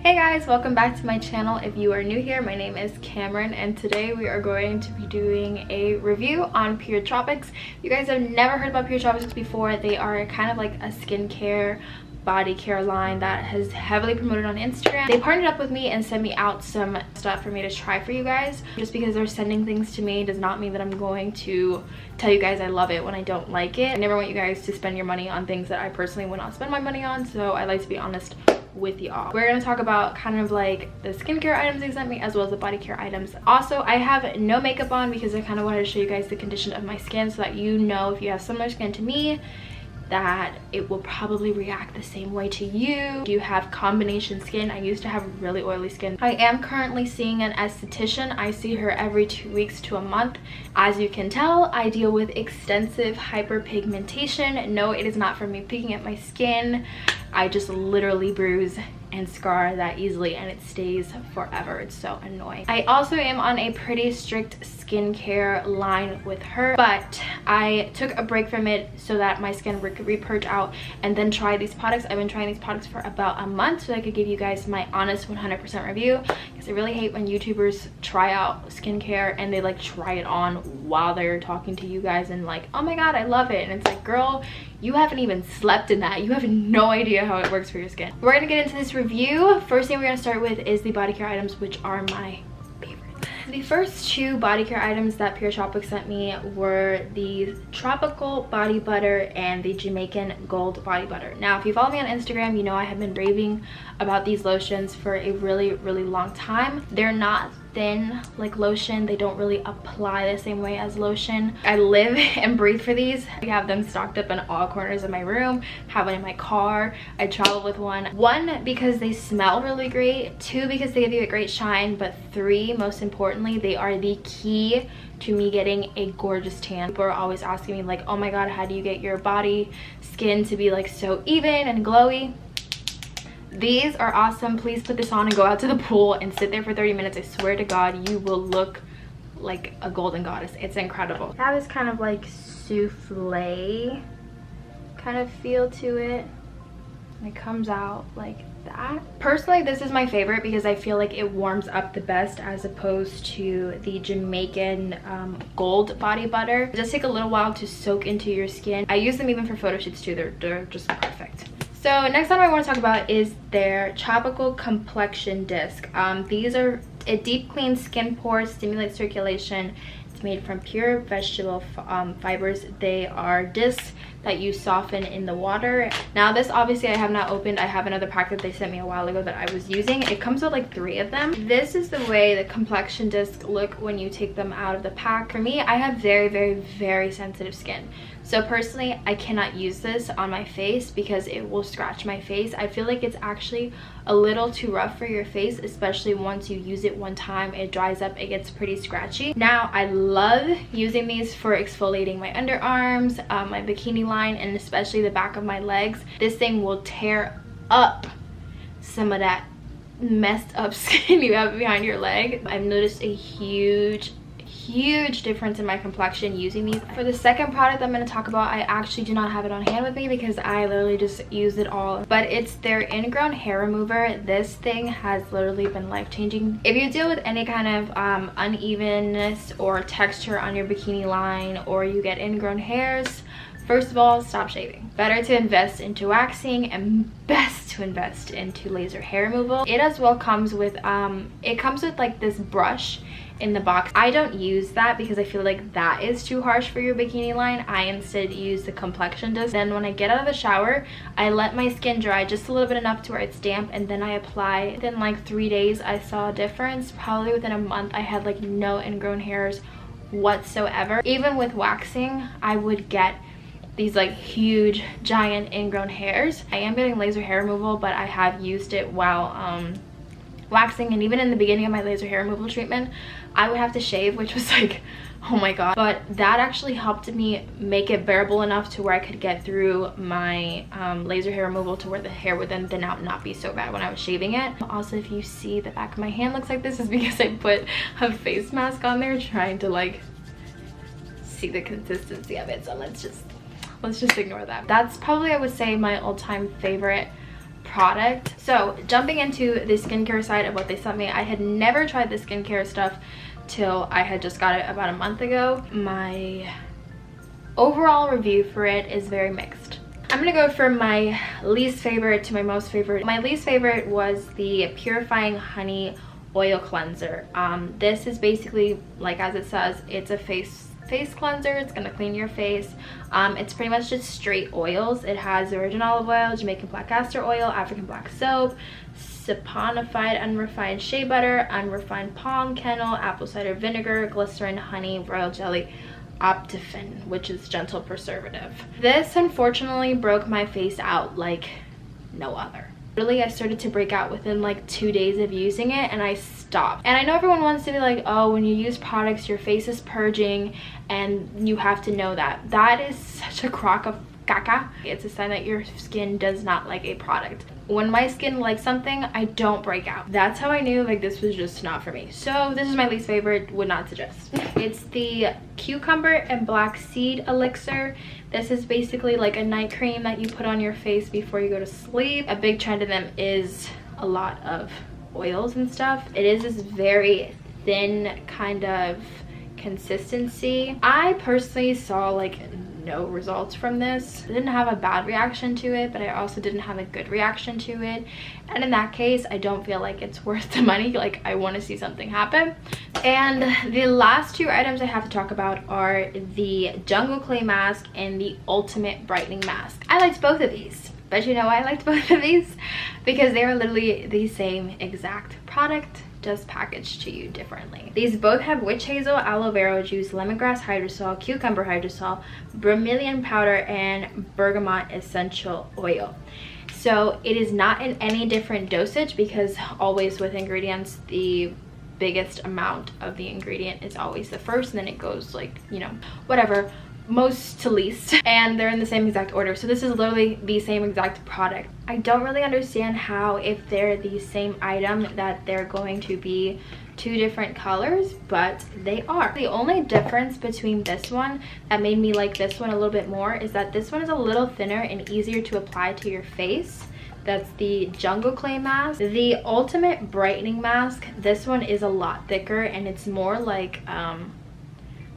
Hey guys, welcome back to my channel. If you are new here, my name is Kamrin and today we are going to be doing a review on TROPIX. If you guys have never heard about TROPIX before, they are kind of like a skincare body care line that has heavily promoted on Instagram. They partnered up with me and sent me out some stuff for me to try for you guys. Just because they're sending things to me does not mean that I'm going to tell you guys I love it when I don't like it. I never want you guys to spend your money on things that I personally would not spend my money on, so I like to be honest with y'all. We're gonna talk about kind of like the skincare items they sent me as well as the body care items. Also, I have no makeup on because I kind of wanted to show you guys the condition of my skin so that you know if you have similar skin to me that it will probably react the same way to you. You have combination skin. I used to have really oily skin. I am currently seeing an esthetician. I see her every 2 weeks to a month. As you can tell, I deal with extensive hyperpigmentation. No, it is not from me picking at my skin. I just literally bruise and scar that easily and it stays forever. It's so annoying. I also am on a pretty strict skincare line with her, but I took a break from it so that my skin could repurge out and then try these products. I've been trying these products for about a month so I could give you guys my honest 100% review, because I really hate when YouTubers try out skincare and they like try it on while they're talking to you guys and like, oh my god, I love it, and it's like, girl, you haven't even slept in that. You have no idea how it works for your skin. We're gonna get into this review. First thing we're gonna start with is the body care items, which are my favorite. The first two body care items that TROPIX sent me were the Tropical Body Butter and the Jamaican Gold Body Butter. Now, if you follow me on Instagram, you know I have been raving about these lotions for a really long time. They're not thin like lotion. They don't really apply the same way as lotion. I live and breathe for these. I have them stocked up in all corners of my room, have one in my car. I travel with one because they smell really great, two because they give you a great shine, but three, most importantly, they are the key to me getting a gorgeous tan. People are always asking me like, oh my god, how do you get your body skin to be like so even and glowy? These are awesome. Please put this on and go out to the pool and sit there for 30 minutes. I swear to god, you will look like a golden goddess. It's incredible. I have this kind of like souffle kind of feel to it, and it comes out like that. Personally, this is my favorite because I feel like it warms up the best as opposed to the Jamaican Gold Body Butter. It does take a little while to soak into your skin. I use them even for photo shoots too. They're just perfect. So next item I want to talk about is their Tropical Complexion Disc. These are a deep clean skin pores, stimulates circulation. It's made from pure vegetable fibers. They are discs that you soften in the water. Now this obviously I have not opened. I have another pack that they sent me a while ago that I was using. It comes with like 3 of them. This is the way the complexion discs look when you take them out of the pack. For me, I have very sensitive skin. So personally, I cannot use this on my face because it will scratch my face. I feel like it's actually a little too rough for your face, especially once you use it one time. It dries up, it gets pretty scratchy. Now, I love using these for exfoliating my underarms, my bikini line, and especially the back of my legs. This thing will tear up some of that messed up skin you have behind your leg. I've noticed a huge difference in my complexion using these. For the second product I'm going to talk about, I actually do not have it on hand with me because I literally just used it all, but it's their ingrown hair remover. This thing has literally been life-changing. If you deal with any kind of unevenness or texture on your bikini line, or you get ingrown hairs, first of all, stop shaving. Better to invest into waxing, and best to invest into laser hair removal. It as well comes with like this brush in the box. I don't use that because I feel like that is too harsh for your bikini line. I instead use the complexion disc. Then when I get out of the shower, I let my skin dry just a little bit enough to where it's damp, and then I apply. Within like 3 days, I saw a difference. Probably within a month, I had like no ingrown hairs whatsoever. Even with waxing, I would get these like huge giant ingrown hairs. I am getting laser hair removal, but I have used it while waxing, and even in the beginning of my laser hair removal treatment, I would have to shave, which was like, oh my god. But that actually helped me make it bearable enough to where I could get through my laser hair removal to where the hair would then thin out and not be so bad when I was shaving it. Also, if you see the back of my hand looks like this, is because I put a face mask on there trying to like see the consistency of it. So let's just ignore that. That's probably, I would say, my all-time favorite product. So jumping into the skincare side of what they sent me, I had never tried the skincare stuff till I had just got it about a month ago. My overall review for it is very mixed. I'm gonna go from my least favorite to my most favorite. My least favorite was the Purifying Honey Oil Cleanser. This is basically, like as it says, it's a face cleanser. It's gonna clean your face. It's pretty much just straight oils. It has virgin olive oil, Jamaican black castor oil, African black soap, saponified unrefined shea butter, unrefined palm kernel, apple cider vinegar, glycerin, honey, royal jelly, Optifin, which is gentle preservative. This unfortunately broke my face out like no other. Really, I started to break out within like 2 days of using it, and I stopped. And I know everyone wants to be like, oh, when you use products your face is purging and you have to know that. That is such a crock of caca. It's a sign that your skin does not like a product. When my skin likes something, I don't break out. That's how I knew like this was just not for me. So this is my least favorite, would not suggest. It's the Cucumber and Black Seed Elixir. This is basically like a night cream that you put on your face before you go to sleep. A big trend of them is a lot of oils and stuff. It is this very thin kind of consistency. I personally saw like no results from this. I didn't have a bad reaction to it, but I also didn't have a good reaction to it. And in that case, I don't feel like it's worth the money. Like, I want to see something happen. And the last two items I have to talk about are the Jungle Clay Mask and the Ultimate Brightening Mask. I liked both of these. But you know why I liked both of these? Because they are literally the same exact product, just packaged to you differently. These both have witch hazel, aloe vera juice, lemongrass hydrosol, cucumber hydrosol, bromeliad powder, and bergamot essential oil. So it is not in any different dosage, because always with ingredients, the biggest amount of the ingredient is always the first, and then it goes like, you know, whatever, most to least, and they're in the same exact order. So this is literally the same exact product. I don't really understand how, if they're the same item, that they're going to be two different colors, but they are. The only difference between this one that made me like this one a little bit more is that this one is a little thinner and easier to apply to your face. That's the Jungle Clay Mask. The Ultimate Brightening Mask, this one is a lot thicker, and it's more like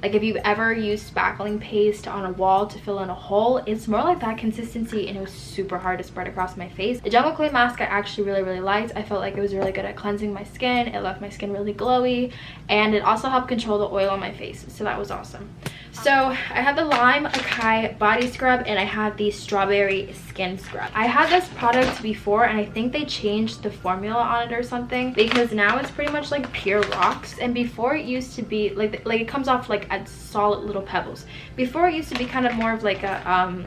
if you've ever used spackling paste on a wall to fill in a hole, it's more like that consistency, and it was super hard to spread across my face. The Jungle Clay Mask I actually really liked. I felt like it was really good at cleansing my skin. It left my skin really glowy, and it also helped control the oil on my face, so that was awesome. So I have the Lime Acai Body Scrub, and I have the Strawberry Skin Scrub. I had this product before, and I think they changed the formula on it or something, because now it's pretty much like pure rocks. And before it used to be like it comes off like as solid little pebbles. Before it used to be kind of more of like a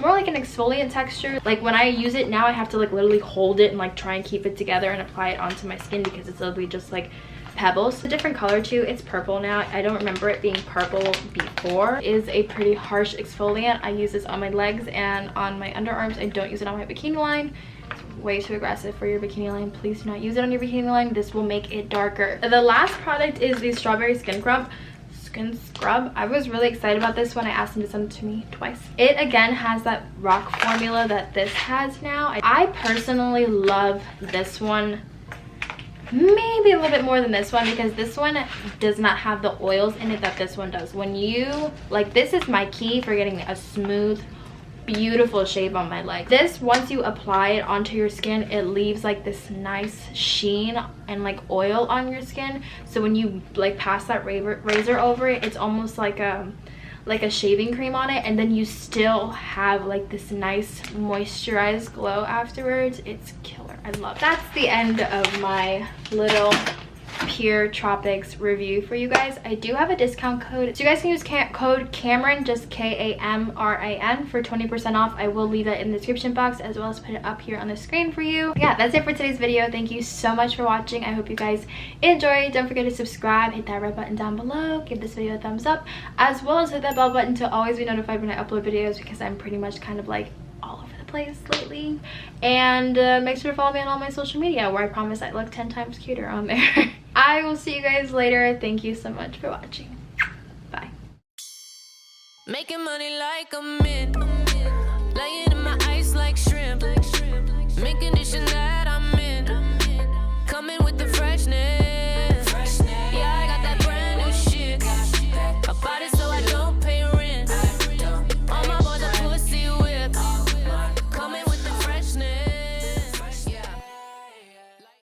more like an exfoliant texture. Like when I use it now, I have to like literally hold it and like try and keep it together and apply it onto my skin, because it's literally just like pebbles. It's a different color too. It's purple now. I don't remember it being purple before. It is a pretty harsh exfoliant. I use this on my legs and on my underarms. I don't use it on my bikini line. It's way too aggressive for your bikini line. Please do not use it on your bikini line. This will make it darker. The last product is the Strawberry Skin Scrub. I was really excited about this one. I asked them to send it to me twice. It again has that rock formula that this has now. I personally love this one maybe a little bit more than this one, because this one does not have the oils in it that this one does. When you like, this is my key for getting a smooth, beautiful shape on my legs. This, once you apply it onto your skin, it leaves like this nice sheen and like oil on your skin. So when you like pass that razor over it, it's almost like a shaving cream on it, and then you still have like this nice moisturized glow afterwards. It's killer. I love it. That's the end of my little Pure Tropics review for you guys. I do have a discount code, so you guys can use code Kamrin, just Kamrin, for 20% off. I will leave that in the description box, as well as put it up here on the screen for you. Yeah, that's it for today's video. Thank you so much for watching. I hope you guys enjoyed. Don't forget to subscribe, hit that red button down below, give this video a thumbs up, as well as hit that bell button to always be notified when I upload videos, because I'm pretty much kind of like all over the place lately. And make sure to follow me on all my social media, where I promise I look 10 times cuter on there. I will see you guys later. Thank you so much for watching. Bye. Making money like a mint, laying in my ice like shrimp, making conditioner.